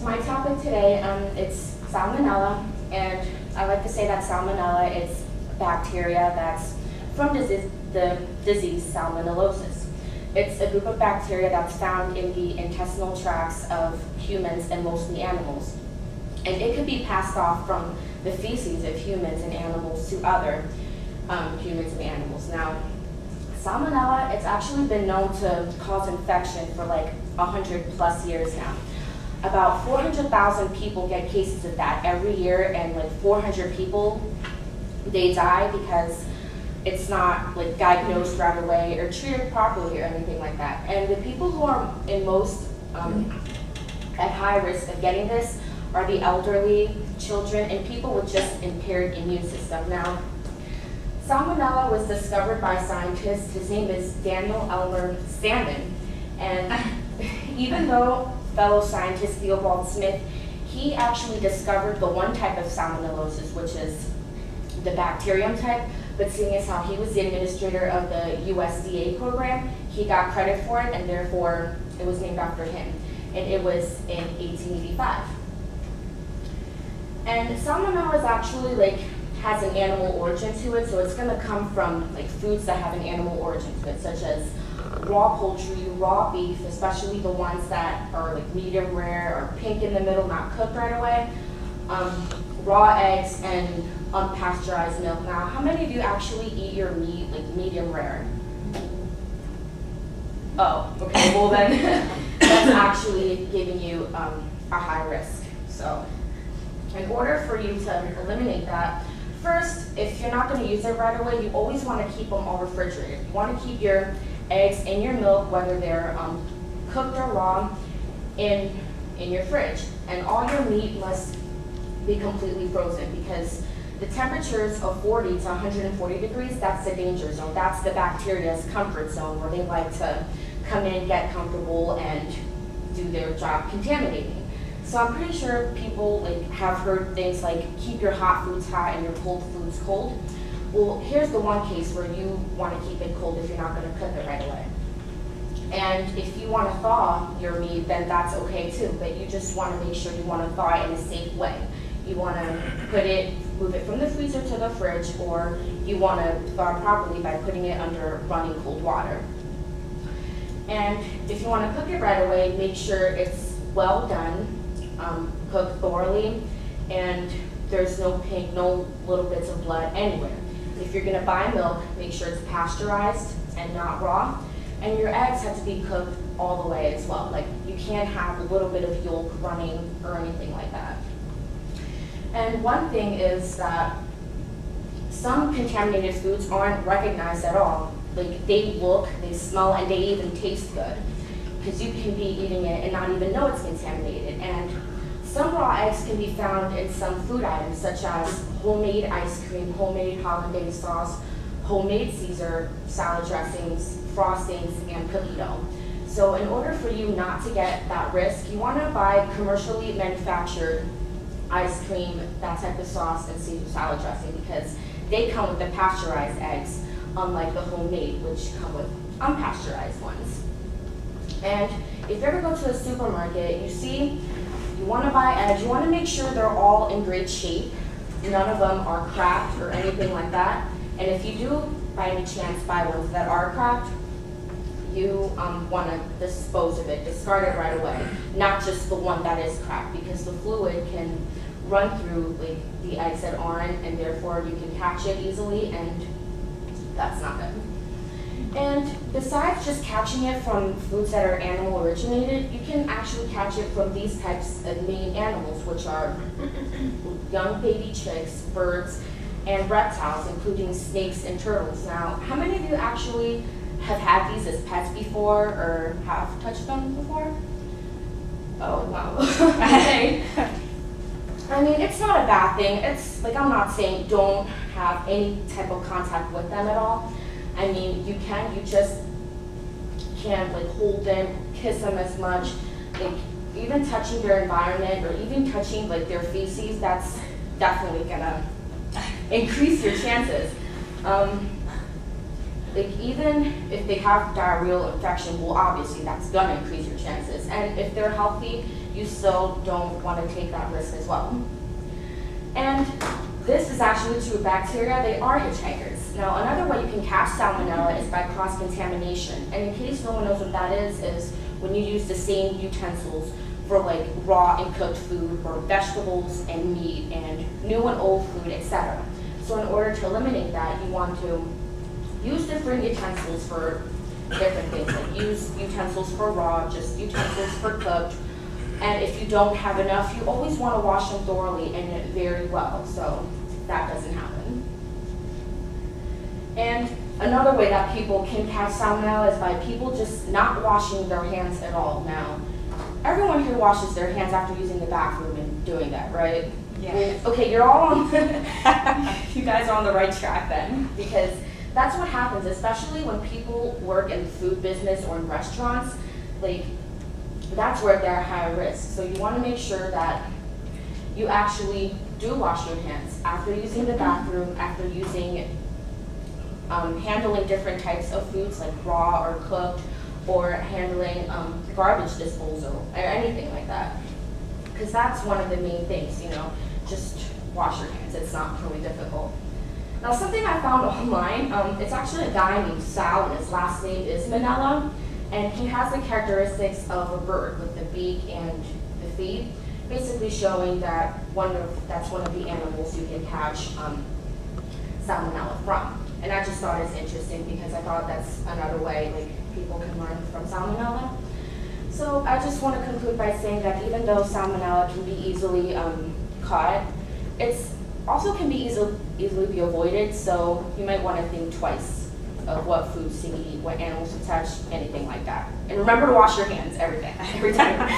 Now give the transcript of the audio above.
my topic today, it's salmonella, and I like to say that salmonella is bacteria that's from the disease salmonellosis. It's a group of bacteria that's found in the intestinal tracts of humans and mostly animals. And it could be passed off from the feces of humans and animals to other humans and animals. Now, salmonella, it's actually been known to cause infection for like 100+ years now. About 400,000 people get cases of that every year, and like 400 people, they die because it's not like diagnosed right away or treated properly or anything like that. And the people who are in most at high risk of getting this are the elderly, children, and people with just impaired immune system. Now, salmonella was discovered by scientists. His name is Daniel Elmer Salmon, and even though fellow scientist Theobald Smith, he actually discovered the one type of salmonellosis, which is the bacterium type, but seeing as how he was the administrator of the USDA program, he got credit for it, and therefore it was named after him. And it was in 1885. And salmonella is actually like has an animal origin to it, so it's going to come from like foods that have an animal origin to it, such as raw poultry, raw beef, especially the ones that are like medium rare or pink in the middle, not cooked right away, raw eggs, and unpasteurized milk. Now, how many of you actually eat your meat like medium rare? Oh, okay, well then that's actually giving you a high risk. So in order for you to eliminate that, first, if you're not going to use it right away, you always want to keep them all refrigerated. You want to keep your eggs and your milk, whether they're cooked or raw, in your fridge. And all your meat must be completely frozen, because the temperatures of 40 to 140 degrees, that's the danger zone. That's the bacteria's comfort zone, where they like to come in, get comfortable, and do their job contaminating. So I'm pretty sure people like have heard things like keep your hot foods hot and your cold foods cold. Well, here's the one case where you want to keep it cold if you're not going to cook it right away. And if you want to thaw your meat, then that's okay too, but you just want to make sure you want to thaw it in a safe way. You want to move it from the freezer to the fridge, or you want to thaw properly by putting it under running cold water. And if you want to cook it right away, make sure it's well done, cooked thoroughly, and there's no pink, no little bits of blood anywhere. If you're going to buy milk, make sure it's pasteurized and not raw. And your eggs have to be cooked all the way as well. Like, you can't have a little bit of yolk running or anything like that. And one thing is that some contaminated foods aren't recognized at all. Like, they look, they smell, and they even taste good, because you can be eating it and not even know it's contaminated. And some raw eggs can be found in some food items, such as homemade ice cream, homemade hollandaise sauce, homemade Caesar salad dressings, frostings, and cookie dough. So in order for you not to get that risk, you want to buy commercially manufactured ice cream, that type of sauce, and Caesar salad dressing, because they come with the pasteurized eggs, unlike the homemade, which come with unpasteurized ones. And if you ever go to a supermarket, you want to buy eggs, you want to make sure they're all in great shape. None of them are cracked or anything like that. And if you do, by any chance, buy ones that are cracked, you want to dispose of it, discard it right away, not just the one that is cracked, because the fluid can run through like the eggs that aren't, and therefore you can catch it easily, and that's not good. And besides just catching it from foods that are animal originated, you can actually catch it from these types of main animals, which are young baby chicks, birds, and reptiles, including snakes and turtles. Now, how many of you actually have had these as pets before, or have touched them before? Oh, wow. Okay. I mean, it's not a bad thing. It's like, I'm not saying don't have any type of contact with them at all. I mean, you just can't like hold them, kiss them as much. Like, even touching their environment, or even touching like their feces, that's definitely gonna increase your chances. like even if they have diarrheal infection, well, obviously that's gonna increase your chances. And if they're healthy, you still don't want to take that risk as well. And this is actually true. Bacteria, they are hitchhikers. Now, another way you can catch salmonella is by cross-contamination. And in case no one knows what that is when you use the same utensils for like raw and cooked food, or vegetables and meat, and new and old food, etc. So in order to eliminate that, you want to use different utensils for different things. Like use utensils for raw, just utensils for cooked. And if you don't have enough, you always want to wash them thoroughly and very well, so that doesn't happen. And another way that people can catch salmonella is by people just not washing their hands at all. Now, everyone here washes their hands after using the bathroom and doing that, right? Yeah. Okay, you're all on you guys are on the right track then, because that's what happens, especially when people work in the food business or in restaurants. Like, that's where they're high risk. So you want to make sure that you actually do wash your hands after using the bathroom, after using, handling different types of foods like raw or cooked, or handling garbage disposal or anything like that. Because that's one of the main things, you know, just wash your hands. It's not really difficult. Now, something I found online, it's actually a guy named Sal, and his last name is Manella, and he has the characteristics of a bird with the beak and the feet, basically showing that that's one of the animals you can catch salmonella from. And I just thought it's interesting because I thought that's another way like people can learn from salmonella. So I just want to conclude by saying that even though salmonella can be easily caught, it's also can be easily be avoided. So you might want to think twice of what foods to eat, what animals to touch, anything like that. And remember to wash your hands every time.